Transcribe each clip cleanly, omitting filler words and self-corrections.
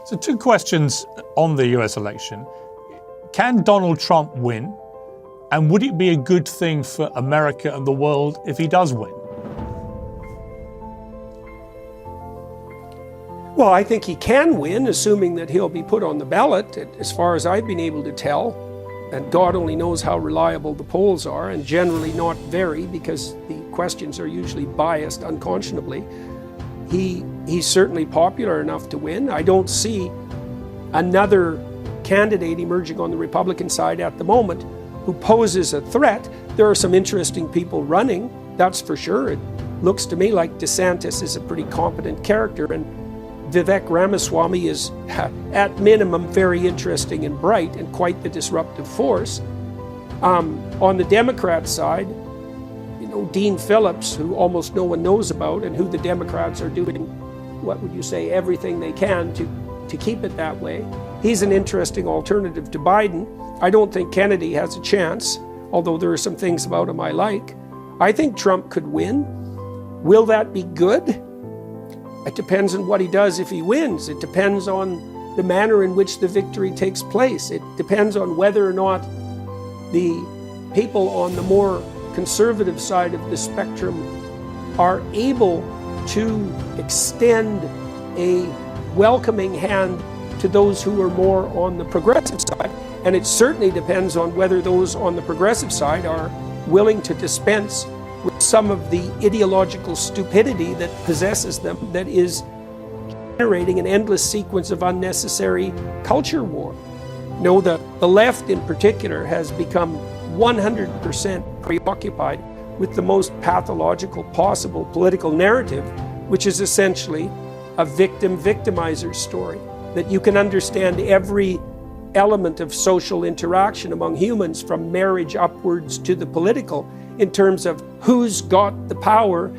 So 2 questions on the US election. Can Donald Trump win? And would it be a good thing for America and the world if he does win? Well, I think he can win, assuming that he'll be put on the ballot, as far as I've been able to tell. And God only knows how reliable the polls are, and generally not very, because the questions are usually biased unconscionably. He's certainly popular enough to win. I don't see another candidate emerging on the Republican side at the moment who poses a threat. There are some interesting people running, that's for sure. It looks to me like DeSantis is a pretty competent character, and Vivek Ramaswamy is, at minimum, very interesting and bright and quite the disruptive force. On the Democrat side, Dean Phillips, who almost no one knows about, and who the Democrats are doing, what would you say, everything they can to keep it that way. He's an interesting alternative to Biden. I don't think Kennedy has a chance, although there are some things about him I like. I think Trump could win. Will that be good? It depends on what he does if he wins. It depends on the manner in which the victory takes place. It depends on whether or not the people on the more conservative side of the spectrum are able to extend a welcoming hand to those who are more on the progressive side. And it certainly depends on whether those on the progressive side are willing to dispense with some of the ideological stupidity that possesses them, that is generating an endless sequence of unnecessary culture war. The left in particular has become 100% preoccupied with the most pathological possible political narrative, which is essentially a victim-victimizer story, that you can understand every element of social interaction among humans, from marriage upwards to the political, in terms of who's got the power,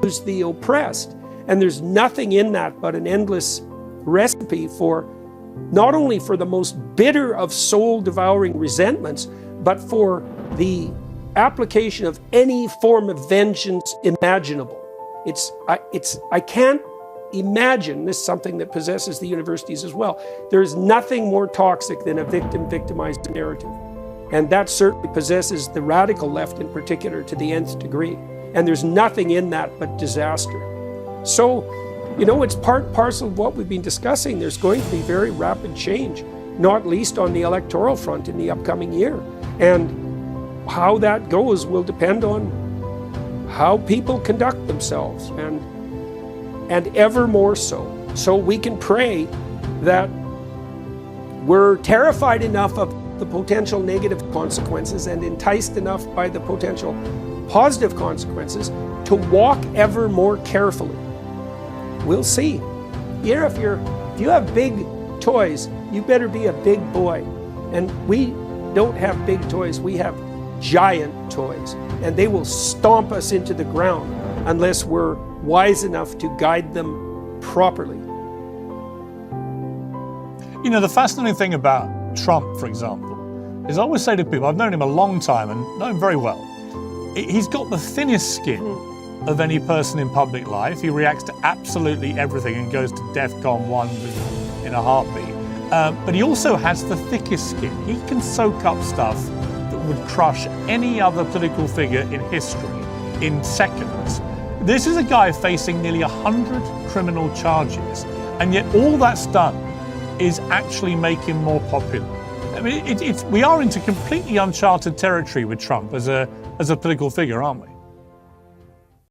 who's the oppressed. And there's nothing in that but an endless recipe for not only for the most bitter of soul-devouring resentments, but for the application of any form of vengeance imaginable. I can't imagine, this is something that possesses the universities as well, there's nothing more toxic than a victim-victimized narrative. And that certainly possesses the radical left in particular to the nth degree. And there's nothing in that but disaster. So, it's part parcel of what we've been discussing. There's going to be very rapid change, not least on the electoral front in the upcoming year. And how that goes will depend on how people conduct themselves, and ever more so. So we can pray that we're terrified enough of the potential negative consequences and enticed enough by the potential positive consequences to walk ever more carefully. We'll see. If you have big toys, you better be a big boy. And we don't have big toys, we have giant toys. And they will stomp us into the ground unless we're wise enough to guide them properly. The fascinating thing about Trump, for example, is I always say to people, I've known him a long time and know him very well, he's got the thinnest skin of any person in public life. He reacts to absolutely everything and goes to DEFCON 1 in a heartbeat. But he also has the thickest skin. He can soak up stuff that would crush any other political figure in history in seconds. This is a guy facing nearly 100 criminal charges, and yet all that's done is actually make him more popular. I mean, we are into completely uncharted territory with Trump as a political figure, aren't we?